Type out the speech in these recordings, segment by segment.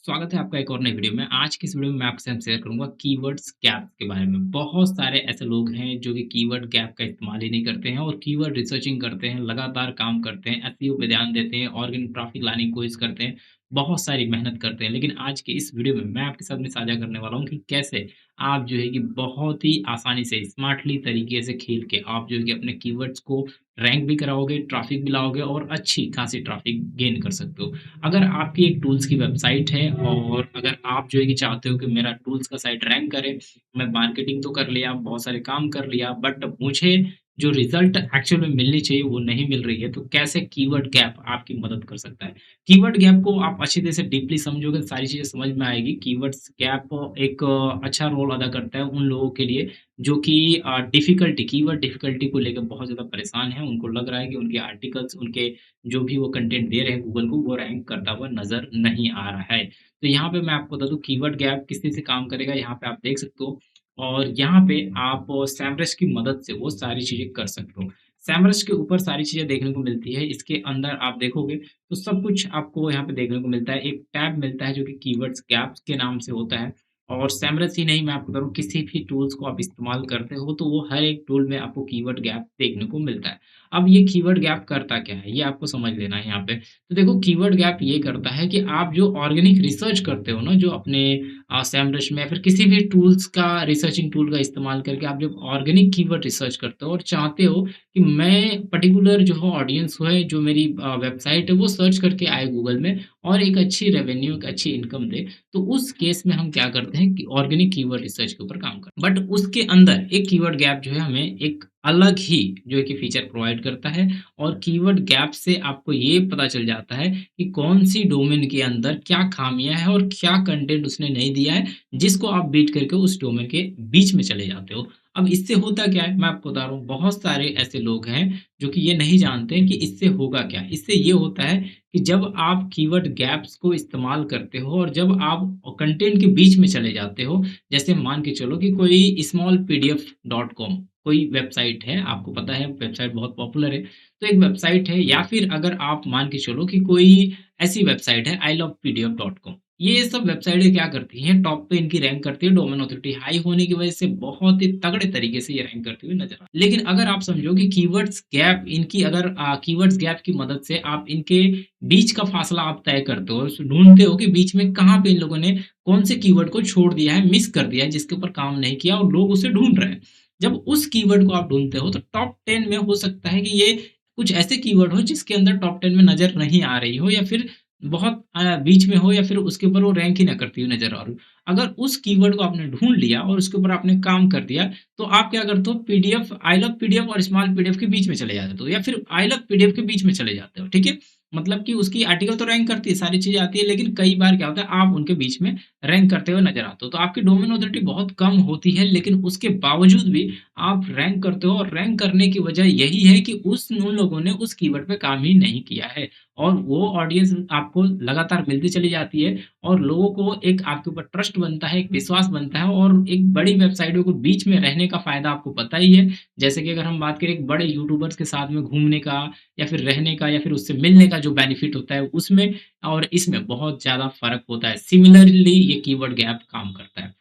स्वागत है आपका एक और नई वीडियो में। आज की इस वीडियो में मैं आपके साथ शेयर करूँगा कीवर्ड्स गैप के बारे में। बहुत सारे ऐसे लोग हैं जो कि कीवर्ड गैप का इस्तेमाल ही नहीं करते हैं और कीवर्ड रिसर्चिंग करते हैं, लगातार काम करते हैं, एसईओ पे ध्यान देते हैं, ऑर्गेनिक ट्रैफिक लाने की कोशिश करते हैं, बहुत सारी मेहनत करते हैं। लेकिन आज की इस वीडियो में मैं आपके साथ में साझा करने वाला हूँ कि कैसे आप जो है कि बहुत ही आसानी से स्मार्टली तरीके से खेल के आप जो है कि अपने कीवर्ड्स को रैंक भी कराओगे, ट्रैफिक भी लाओगे और अच्छी खासी ट्रैफिक गेन कर सकते हो। अगर आपकी एक टूल्स की वेबसाइट है और अगर आप जो है कि चाहते हो कि मेरा टूल्स का साइट रैंक करे, मैं मार्केटिंग तो कर लिया, बहुत सारे काम कर लिया, बट मुझे जो रिज़ल्ट एक्चुअल में मिलनी चाहिए वो नहीं मिल रही है, तो कैसे कीवर्ड गैप आपकी मदद कर सकता है। कीवर्ड गैप को आप अच्छी तरह से डीपली समझोगे तो सारी चीज़ें समझ में आएगी। कीवर्ड्स गैप एक अच्छा रोल अदा करता है उन लोगों के लिए जो कि डिफ़िकल्टी कीवर्ड डिफ़िकल्टी को लेके बहुत ज़्यादा परेशान हैं। उनको लग रहा है कि उनके आर्टिकल्स, उनके जो भी वो कंटेंट दे रहे हैं गूगल को, वो रैंक करता हुआ नज़र नहीं आ रहा है। तो यहाँ पे मैं आपको बता दूँ कीवर्ड गैप किस तरह से काम करेगा, यहाँ पे आप देख सकते हो और यहाँ पे आप सैमरस की मदद से वो सारी चीज़ें कर सकते हो। सैमरस के ऊपर सारी चीज़ें देखने को मिलती है, इसके अंदर आप देखोगे तो सब कुछ आपको यहाँ पे देखने को मिलता है। एक टैब मिलता है जो कि कीवर्ड्स गैप्स के नाम से होता है और सैमरस ही नहीं मैं आपको बता दूँ किसी भी टूल्स को आप इस्तेमाल करते हो तो वो हर एक टूल में आपको कीवर्ड गैप देखने को मिलता है। अब ये कीवर्ड गैप करता क्या है? ये आपको समझ लेना है यहाँ पे। तो देखो कीवर्ड गैप ये करता है कि आप जो ऑर्गेनिक रिसर्च करते हो ना, जो अपने सैमरस में या फिर किसी भी टूल्स का रिसर्चिंग टूल का इस्तेमाल करके आप जब ऑर्गेनिक कीवर्ड रिसर्च करते हो और चाहते हो कि मैं पर्टिकुलर जो है ऑडियंस है, जो मेरी वेबसाइट है वो सर्च करके आए गूगल में और एक अच्छी रेवेन्यू, एक अच्छी इनकम दे, तो उस केस में हम क्या करते हैं कि ऑर्गेनिक कीवर्ड रिसर्च के ऊपर काम करते हैं। बट उसके अंदर एक कीवर्ड गैप जो है हमें एक अलग ही जो है कि फीचर प्रोवाइड करता है और कीवर्ड गैप से आपको ये पता चल जाता है कि कौन-सी डोमेन के अंदर क्या खामियाँ हैं और क्या कंटेंट उसने नहीं दिया है, जिसको आप बीट करके उस डोमेन के बीच में चले जाते हो। अब इससे होता क्या है, मैं आपको बता रहा हूँ, बहुत सारे ऐसे लोग हैं जो कि ये नहीं जानते कि इससे होगा क्या? इससे ये होता है कि जब आप कीवर्ड गैप्स को इस्तेमाल करते हो और जब आप कंटेंट के बीच में चले जाते हो, जैसे मान के चलो कि कोई smallpdf.com कोई वेबसाइट है, आपको पता है वेबसाइट बहुत पॉपुलर है, तो एक वेबसाइट है या फिर अगर आप मान के चलो कि कोई ऐसी वेबसाइट है ilovepdf.com। ये सब वेबसाइटें क्या करती हैं, टॉप पे इनकी रैंक करती है, डोमेन अथॉरिटी हाई होने की वजह से बहुत ही तगड़े तरीके से ये रैंक करती हुई नज़र आती है। लेकिन अगर आप समझो कि कीवर्ड्स गैप इनकी अगर कीवर्ड्स गैप की मदद से आप इनके बीच का फासला आप तय करते हो, ढूँढते हो कि बीच में कहाँ पे इन लोगों ने कौन से कीवर्ड को छोड़ दिया है, मिस कर दिया है, जिसके ऊपर काम नहीं किया और लोग उसे ढूँढ रहे हैं। जब उस कीवर्ड को आप ढूँढते हो तो टॉप 10 में हो सकता है कि ये कुछ ऐसे कीवर्ड हो जिसके अंदर टॉप 10 में नज़र नहीं आ रही हो या फिर बहुत बीच में हो या फिर उसके ऊपर वो रैंक ही ना करती हुई नज़र आ रही हो। अगर उस कीवर्ड को आपने ढूँढ लिया और उसके ऊपर आपने काम कर दिया, तो आप क्या करते हो, पीडीएफ, आई लव पीडीएफ और स्मॉल पीडीएफ के बीच में चले जाते हो या फिर आई लव पीडीएफ के बीच में चले जाते हो, ठीक है? मतलब कि उसकी आर्टिकल तो रैंक करती है, सारी चीज़ें आती है, लेकिन कई बार क्या होता है आप उनके बीच में रैंक करते हुए नज़र आते हो। तो आपकी डोमेन अथॉरिटी बहुत कम होती है, लेकिन उसके बावजूद भी आप रैंक करते हो और रैंक करने की वजह यही है कि उन लोगों ने उस कीवर्ड पे काम ही नहीं किया है और वो ऑडियंस आपको लगातार मिलती चली जाती है और लोगों को एक आपके ऊपर ट्रस्ट बनता है, एक विश्वास बनता है और एक बड़ी वेबसाइटों को बीच में रहने का फ़ायदा आपको पता ही है। जैसे कि अगर हम बात करें एक बड़े यूट्यूबर्स के साथ में घूमने का या फिर रहने का या फिर उससे मिलने का जो बेनिफिट होता है उसमें और इसमें बहुत ज़्यादा फ़र्क होता है। सिमिलरली ये कीवर्ड गैप काम करता है।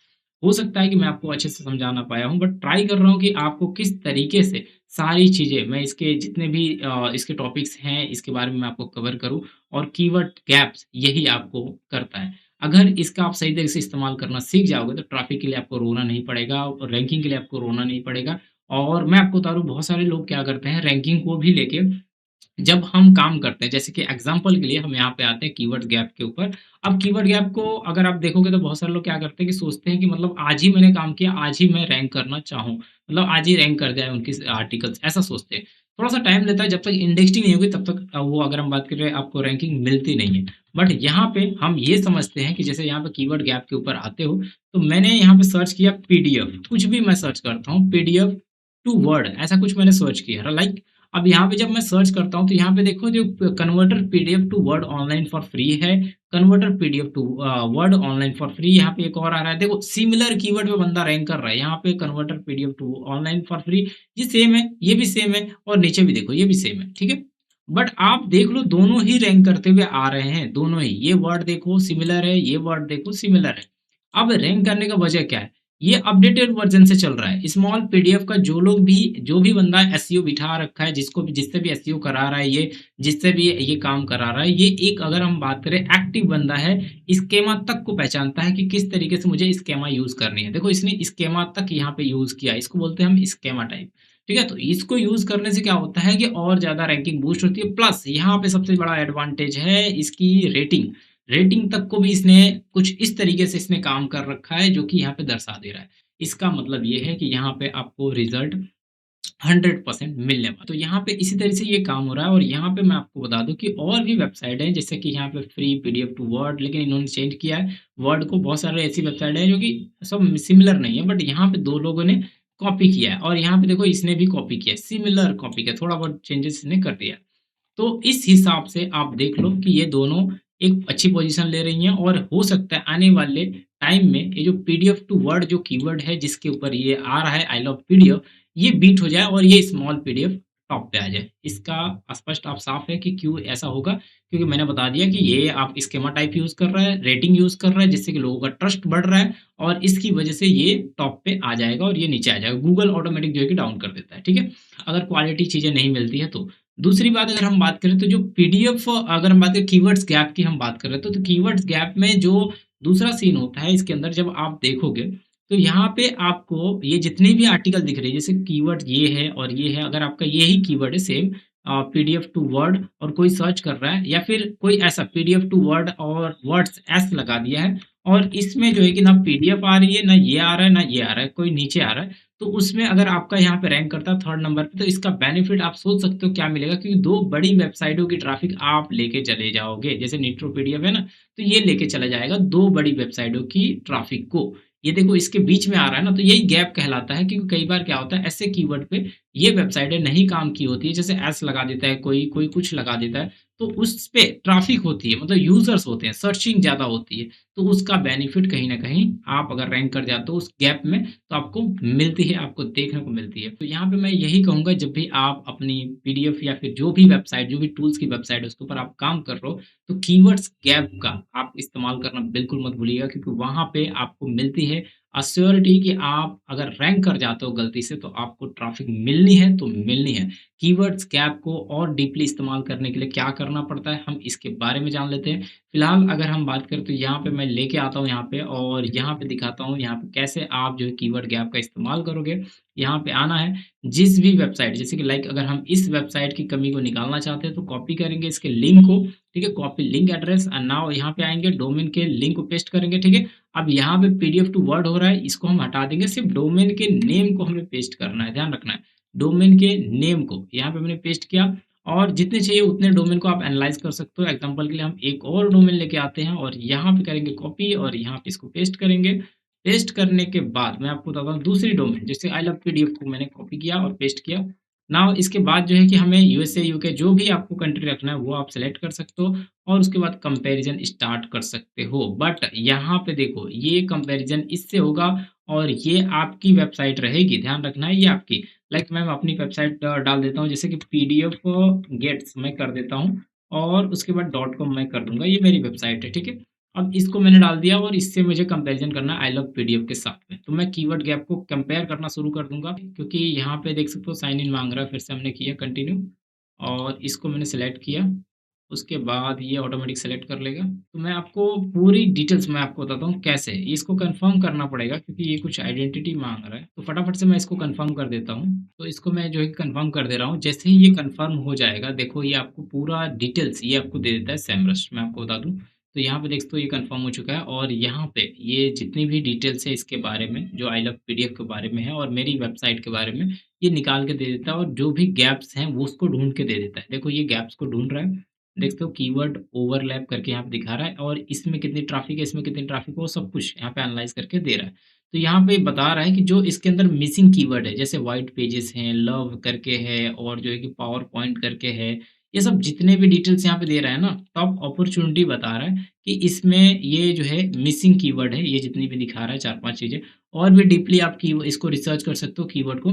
हो सकता है कि मैं आपको अच्छे से समझा ना पाया हूँ, बट ट्राई कर रहा हूँ कि आपको किस तरीके से सारी चीज़ें मैं इसके जितने भी इसके टॉपिक्स हैं, इसके बारे में मैं आपको कवर करूँ और कीवर्ड गैप्स यही आपको करता है। अगर इसका आप सही तरीके से इस्तेमाल करना सीख जाओगे, तो ट्रैफ़िक के लिए आपको रोना नहीं पड़ेगा और रैंकिंग के लिए आपको रोना नहीं पड़ेगा और मैं आपको बता दूँ बहुत सारे लोग क्या करते हैं रैंकिंग को भी लेके जब हम काम करते हैं, जैसे कि एग्ज़ाम्पल के लिए हम यहाँ पे आते हैं कीवर्ड गैप के ऊपर। अब कीवर्ड गैप को अगर आप देखोगे तो बहुत सारे लोग क्या करते हैं कि सोचते हैं कि मतलब आज ही मैंने काम किया, आज ही मैं रैंक करना चाहूँ। मतलब आज ही रैंक कर जाए उनकी आर्टिकल्स, ऐसा सोचते हैं। थोड़ा-सा टाइम लेता है, जब तक इंडेक्सिंग नहीं होगी तब तक वो अगर हम बात करें आपको रैंकिंग मिलती नहीं है। बट यहाँ पे हम ये समझते हैं कि जैसे यहाँ पे कीवर्ड गैप के ऊपर आते हो, तो मैंने यहाँ पे सर्च किया पीडीएफ, कुछ भी मैं सर्च करता हूँ पीडीएफ टू वर्ड ऐसा कुछ मैंने सर्च किया, लाइक अब यहाँ पे जब मैं सर्च करता हूँ तो यहाँ पे देखो जो converter PDF to word online for free है, converter PDF to word online for free, यहाँ पे एक और आ रहा है, देखो सिमिलर कीवर्ड पे बंदा रैंक कर रहा है, यहाँ पे converter PDF to online for free, ये सेम है, ये भी सेम है और नीचे भी देखो ये भी सेम है, ठीक है। बट आप देख लो दोनों ही रैंक करते हुए आ रहे हैं, दोनों ही। ये वर्ड देखो सिमिलर है, ये वर्ड देखो सिमिलर है। अब रैंक करने का वजह क्या है? ये अपडेटेड वर्ज़न से चल रहा है। स्मॉल पीडीएफ का जो भी बंदा एसईओ बिठा रखा है, जिससे भी एसईओ करा रहा है ये, जिससे भी ये काम करा रहा है, ये एक अगर हम बात करें एक्टिव बंदा है, स्कीमा तक को पहचानता है कि किस तरीके से मुझे स्कीमा यूज़ करनी है। देखो इसने स्कीमा तक यहाँ पे यूज़ किया, इसको बोलते हैं हम स्कीमा टाइप। ठीक है? तो इसको यूज़ करने से क्या होता है कि और ज़्यादा रैंकिंग बूस्ट होती है, प्लस यहाँ पे सबसे बड़ा एडवांटेज है इसकी रेटिंग। रेटिंग तक को भी इसने कुछ इस तरीके से इसने काम कर रखा है जो कि यहाँ पे दर्शा दे रहा है। इसका मतलब ये है कि यहाँ पे आपको रिज़ल्ट 100% मिलने वाला। तो यहाँ पे इसी तरह से ये काम हो रहा है और यहाँ पे मैं आपको बता दूँ कि और भी वेबसाइट है जैसे कि यहाँ पे फ्री पीडीएफ टू वर्ड, लेकिन इन्होंने चेंज किया है वर्ड को। बहुत सारे ऐसी वेबसाइट है जो कि सब सिमिलर नहीं है, बट यहाँ पे 2 लोगों ने कॉपी किया है और यहाँ पे देखो इसने भी कॉपी किया है, सिमिलर कॉपी किया है, थोड़ा बहुत चेंजेस इसने कर दिया है। तो इस हिसाब से आप देख लो कि ये दोनों एक अच्छी पोजीशन ले रही हैं और हो सकता है आने वाले टाइम में ये जो पीडीएफ टू वर्ड जो कीवर्ड है जिसके ऊपर ये आ रहा है आई लव पीडीएफ, ये बीट हो जाए और ये स्मॉल पीडीएफ टॉप पे आ जाए। इसका स्पष्ट आप साफ है कि क्यों ऐसा होगा, क्योंकि मैंने बता दिया कि ये आप स्कीमा टाइप यूज़ कर रहा है, रेटिंग यूज़ कर रहा है जिससे कि लोगों का ट्रस्ट बढ़ रहा है और इसकी वजह से ये टॉप पे आ जाएगा और ये नीचे आ जाएगा। गूगल ऑटोमेटिक जो है कि डाउन कर देता है, ठीक है? अगर क्वालिटी चीज़ें नहीं मिलती है तो। दूसरी बात अगर हम बात करें तो जो पीडीएफ अगर हम बात करें कीवर्ड्स गैप की हम बात कर रहे थे, तो कीवर्ड्स गैप में जो दूसरा सीन होता है इसके अंदर जब आप देखोगे, तो यहाँ पे आपको ये जितने भी आर्टिकल दिख रहे हैं जैसे कीवर्ड ये है और ये है, अगर आपका यही कीवर्ड है सेम पीडीएफ टू वर्ड और कोई सर्च कर रहा है या फिर कोई ऐसा पीडीएफ टू वर्ड और वर्ड्स एस लगा दिया है और इसमें जो है कि ना पीडीएफ आ रही है, ना ये आ रहा है, ना ये आ रहा है, कोई नीचे आ रहा है। तो उसमें अगर आपका यहाँ पे रैंक करता है 3rd नंबर पे, तो इसका बेनिफिट आप सोच सकते हो क्या मिलेगा, क्योंकि 2 बड़ी वेबसाइटों की ट्रैफिक आप लेके चले जाओगे। जैसे नीट्रो पीडीएफ है ना, तो ये लेके चला जाएगा 2 बड़ी वेबसाइटों की ट्रैफिक को। ये देखो इसके बीच में आ रहा है ना, तो यही गैप कहलाता है, क्योंकि कई बार क्या होता है ऐसे कीवर्ड पे ये वेबसाइटें नहीं काम की होती है, जैसे एस लगा देता है कोई, कोई कुछ लगा देता है, तो उस पे ट्रैफिक होती है, मतलब यूज़र्स होते हैं, सर्चिंग ज़्यादा होती है। तो उसका बेनिफिट कहीं न कहीं आप अगर रैंक कर जाते हो उस गैप में, तो आपको मिलती है, आपको देखने को मिलती है। तो यहाँ पे मैं यही कहूँगा जब भी आप अपनी पीडीएफ या फिर जो भी वेबसाइट, जो भी टूल्स की वेबसाइट है उसके ऊपर आप काम कर रहे हो, तो कीवर्ड्स गैप का आप इस्तेमाल करना बिल्कुल मत भूलिएगा, क्योंकि वहाँ पे आपको मिलती है एश्योरिटी कि आप अगर रैंक कर जाते हो गलती से तो आपको ट्रैफिक मिलनी है तो मिलनी है। कीवर्ड्स गैप को और डीपली इस्तेमाल करने के लिए क्या करना पड़ता है, हम इसके बारे में जान लेते हैं। फिलहाल अगर हम बात करें तो यहाँ पे मैं लेके आता हूँ यहाँ पे और यहाँ पे दिखाता हूँ यहाँ पे कैसे आप जो है कीवर्ड गैप का इस्तेमाल करोगे। यहाँ पे आना है, जिस भी वेबसाइट जैसे कि लाइक अगर हम इस वेबसाइट की कमी को निकालना चाहते हैं तो कॉपी करेंगे इसके लिंक को, ठीक है? Copy link address and now यहाँ पे आएँगे डोमेन के लिंक को पेस्ट करेंगे, ठीक है? अब यहाँ पे पीडीएफ टू वर्ड हो रहा है, इसको हम हटा देंगे, सिर्फ डोमेन के नेम को हमें पेस्ट करना है, ध्यान रखना है। डोमेन के नेम को यहाँ पे मैंने पेस्ट किया और जितने चाहिए उतने डोमेन को आप एनालाइज़ कर सकते हो। एग्ज़ाम्पल के लिए हम एक और डोमेन लेके आते हैं और यहाँ पे करेंगे कॉपी और यहाँ पे इसको पेस्ट करेंगे। पेस्ट करने के बाद मैं आपको बताता हूँ दूसरी डोमेन, जैसे आई लव पीडीएफ को मैंने कॉपी किया और पेस्ट किया। नाउ इसके बाद जो है कि हमें यूएसए, यूके जो भी आपको कंट्री रखना है वो आप सेलेक्ट कर सकते हो और उसके बाद कंपैरिज़न स्टार्ट कर सकते हो। बट यहाँ पे देखो ये कंपैरिज़न इससे होगा और ये आपकी वेबसाइट रहेगी, ध्यान रखना है ये आपकी। लाइक मैं अपनी वेबसाइट डाल देता हूँ जैसे कि पीडीएफ गेट्स मैं कर देता हूँ और उसके बाद डॉट कॉम मैं कर दूँगा, ये मेरी वेबसाइट है, ठीक है? अब इसको मैंने डाल दिया और इससे मुझे कंपैरिज़न करना है आई लव पीडीएफ के साथ में। तो मैं कीवर्ड गैप को कंपेयर करना शुरू कर दूँगा, क्योंकि यहाँ पे देख सकते हो साइन इन माँग रहा है, फिर से हमने किया कंटिन्यू और इसको मैंने सेलेक्ट किया। उसके बाद ये ऑटोमेटिक सेलेक्ट कर लेगा। तो मैं आपको पूरी डिटेल्स मैं आपको बताता हूँ कैसे। इसको कन्फर्म करना पड़ेगा क्योंकि ये कुछ आइडेंटिटी माँग रहा है। तो फटाफट से मैं इसको कन्फर्म कर देता हूँ। तो इसको मैं जो है कन्फर्म कर दे रहा हूँ। जैसे ही ये कन्फर्म हो जाएगा, देखो ये आपको पूरा डिटेल्स ये आपको दे देता है सेमरस्ट, मैं आपको बता दूँ। तो यहाँ पे देख सकते हो ये कन्फर्म हो चुका है और यहाँ पे ये जितनी भी डिटेल्स है इसके बारे में, जो आई लव पीडीएफ के बारे में है और मेरी वेबसाइट के बारे में, ये निकाल के दे देता है और जो भी गैप्स हैं वो उसको ढूँढ के दे देता है। देखो ये गैप्स को ढूँढ रहा है। देख सकते हो कीवर्ड ओवरलैप करके यहाँ पे दिखा रहा है और इसमें कितनी ट्रैफ़िक है, इसमें कितनी ट्रैफ़िक है, वो सब कुछ यहाँ पे एनालाइज़ करके दे रहा है। तो यहाँ पे बता रहा है कि जो इसके अंदर मिसिंग कीवर्ड है, जैसे व्हाइट पेजेस हैं, लव करके है और जो है कि पावर पॉइंट करके है, ये सब जितने भी डिटेल्स यहाँ पे दे रहा है ना, टॉप अपॉर्च्युनिटी बता रहा है कि इसमें ये जो है मिसिंग कीवर्ड है, ये जितनी भी दिखा रहा है 4-5 चीज़ें और भी डीपली आप की इसको रिसर्च कर सकते हो कीवर्ड को।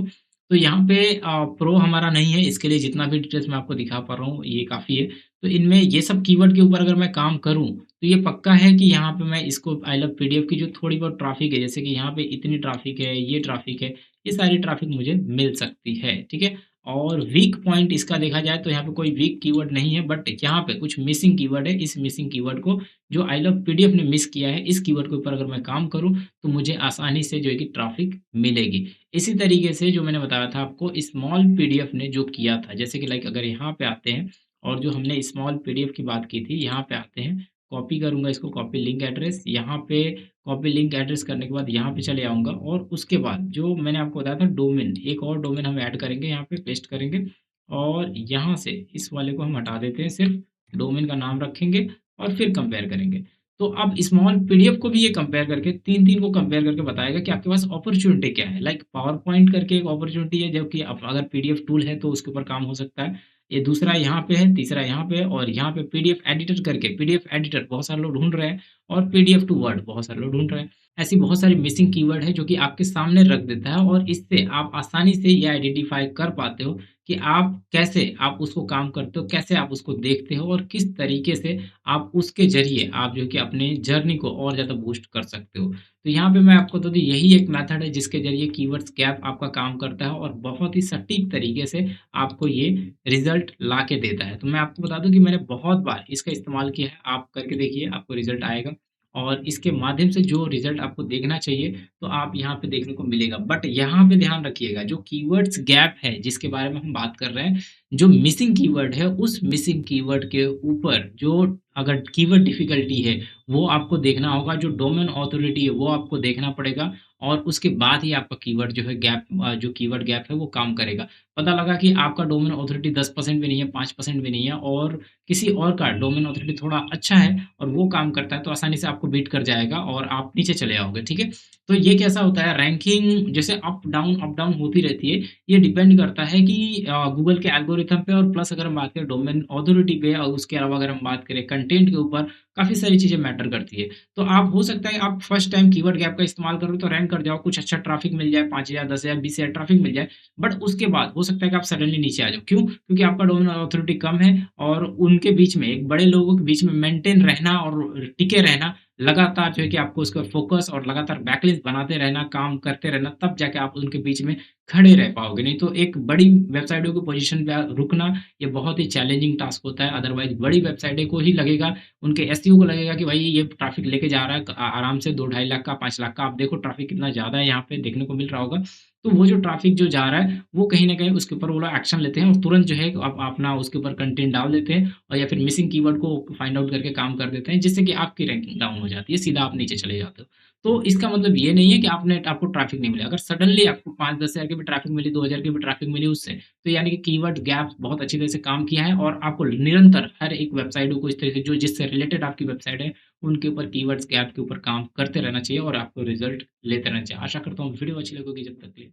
तो यहाँ पे प्रो हमारा नहीं है, इसके लिए जितना भी डिटेल्स मैं आपको दिखा पा रहा हूँ, ये काफ़ी है। तो इनमें ये सब कीवर्ड के ऊपर अगर मैं काम करूँ, तो ये पक्का है कि यहाँ पे मैं इसको आई लव पीडीएफ की जो थोड़ी बहुत ट्रैफ़िक है, जैसे कि यहाँ पे इतनी ट्रैफ़िक है, ये ट्रैफ़िक है, ये सारी ट्रैफ़िक मुझे मिल सकती है, ठीक है? और वीक पॉइंट इसका देखा जाए तो यहाँ पे कोई वीक कीवर्ड नहीं है, बट यहाँ पे कुछ मिसिंग कीवर्ड है। इस मिसिंग कीवर्ड को जो आई लव पीडीएफ ने मिस किया है, इस कीवर्ड के ऊपर अगर मैं काम करूँ, तो मुझे आसानी से जो है कि ट्रैफ़िक मिलेगी। इसी तरीके से जो मैंने बताया था आपको स्मॉल पीडीएफ ने जो किया था, जैसे कि लाइक अगर यहाँ पे आते हैं और जो हमने स्मॉल पीडीएफ की बात की थी, यहाँ पे आते हैं, कॉपी करूँगा इसको, कॉपी लिंक एड्रेस, यहाँ पे कॉपी लिंक एड्रेस करने के बाद यहाँ पे चले आऊँगा और उसके बाद जो मैंने आपको बताया था डोमेन, एक और डोमेन हम ऐड करेंगे, यहाँ पे पेस्ट करेंगे और यहाँ से इस वाले को हम हटा देते हैं, सिर्फ़ डोमेन का नाम रखेंगे और फिर कंपेयर करेंगे। तो अब स्मॉल पीडीएफ को भी ये कंपेयर करके 3-3 को कंपेयर करके बताएगा कि आपके पास अपॉर्च्युनिटी क्या है। लाइक पावर पॉइंट करके एक अपॉर्च्युनिटी है, जबकि अब अगर पीडीएफ टूल है तो उसके ऊपर काम हो सकता है। ये दूसरा यहाँ पे है, तीसरा यहाँ पे है और यहाँ पे पीडीएफ एडिटर करके, पीडीएफ एडिटर बहुत सारे लोग ढूँढ रहे हैं और पीडीएफ टू वर्ड बहुत सारे लोग ढूँढ रहे हैं। ऐसी बहुत सारी मिसिंग कीवर्ड है जो कि आपके सामने रख देता है और इससे आप आसानी से ये आइडेंटिफ़ाई कर पाते हो कि आप उसको काम करते हो, कैसे आप उसको देखते हो और किस तरीके से आप उसके ज़रिए आप जो है कि अपने जर्नी को और ज़्यादा बूस्ट कर सकते हो। तो यहाँ पे मैं आपको बता दूँ यही एक मेथड है जिसके ज़रिए कीवर्ड्स गैप आपका काम करता है और बहुत ही सटीक तरीके से आपको ये रिज़ल्ट ला के देता है। तो मैं आपको बता दूँ कि मैंने बहुत बार इसका इस्तेमाल किया है, आप करके देखिए आपको रिज़ल्ट आएगा और इसके माध्यम से जो रिज़ल्ट आपको देखना चाहिए, तो आप यहाँ पे देखने को मिलेगा। बट यहाँ पे ध्यान रखिएगा जो कीवर्ड्स गैप है जिसके बारे में हम बात कर रहे हैं, जो मिसिंग कीवर्ड है, उस मिसिंग कीवर्ड के ऊपर जो अगर कीवर्ड डिफ़िकल्टी है, वो आपको देखना होगा, जो डोमेन ऑथॉरिटी है, वो आपको देखना पड़ेगा और उसके बाद ही आपका कीवर्ड जो है जो कीवर्ड गैप है, वो काम करेगा। पता लगा कि आपका डोमेन ऑथॉरिटी 10% भी नहीं है, 5% भी नहीं है और किसी और का डोमेन ऑथॉरिटी थोड़ा अच्छा है और वो काम करता है, तो आसानी से आपको बीट कर जाएगा और आप नीचे चले आओगे, ठीक है? तो ये कैसा होता है रैंकिंग जैसे अप डाउन होती रहती है, ये डिपेंड करता है कि गूगल के एल्गोरिथम पे और प्लस अगर हम बात करें डोमेन ऑथॉरिटी पे और उसके अलावा अगर हम बात करें कंटेंट के ऊपर, काफ़ी सारी चीज़ें मैटर करती है। तो आप हो सकता है आप फर्स्ट टाइम कीवर्ड गैप का इस्तेमाल करो तो रैंक कर जाओ, कुछ अच्छा ट्रैफिक मिल जाए 5,000, 10,000, 20,000 ट्रैफिक मिल जाए। बट उसके बाद हो सकता है कि आप सडनली नीचे आ जाओ। क्यों? क्योंकि आपका डोमेन ऑथॉरिटी कम है और उनके बीच में एक बड़े लोगों के बीच में मेंटेन रहना और टिके रहना, लगातार जो है कि आपको उसका फ़ोकस और लगातार बैकलिंक बनाते रहना, काम करते रहना, तब जाके आप उनके बीच में खड़े रह पाओगे। नहीं तो एक बड़ी वेबसाइटों की पोज़ीशन पे रुकना, ये बहुत ही चैलेंजिंग टास्क होता है। अदरवाइज़ बड़ी वेबसाइटें को ही लगेगा, उनके एसईओ को लगेगा कि भाई ये ट्रैफ़िक लेके जा रहा है आराम से 2 ढाई लाख का, 5 लाख का। आप देखो ट्रैफ़िक कितना ज़्यादा है यहाँ पे देखने को मिल रहा होगा। तो वो जो ट्रैफ़िक जो जा रहा है, वो कहीं न कहीं उसके ऊपर वो लोग एक्शन लेते हैं और तुरंत जो है अपना उसके ऊपर कंटेंट डाल देते हैं और या फिर मिसिंग कीवर्ड को फाइंड आउट करके काम कर देते हैं, जिससे कि आपकी रैंकिंग डाउन हो जाती है, सीधा आप नीचे चले जाते हो। तो इसका मतलब ये नहीं है कि आपको ट्रैफ़िक नहीं मिला। अगर सडनली आपको 5-10 हज़ार की भी ट्रैफ़िक मिली, 2,000 की भी ट्रैफ़िक मिली उससे, तो यानी कि कीवर्ड गैप बहुत अच्छी तरह से काम किया है और आपको निरंतर हर एक वेबसाइटों को इस तरह से जो जिससे रिलेटेड आपकी वेबसाइट है, उनके ऊपर कीवर्ड्स गैप के ऊपर काम करते रहना चाहिए और आपको रिज़ल्ट लेते रहना चाहिए। आशा करता हूँ वीडियो अच्छी लगेगी जब तक के लिए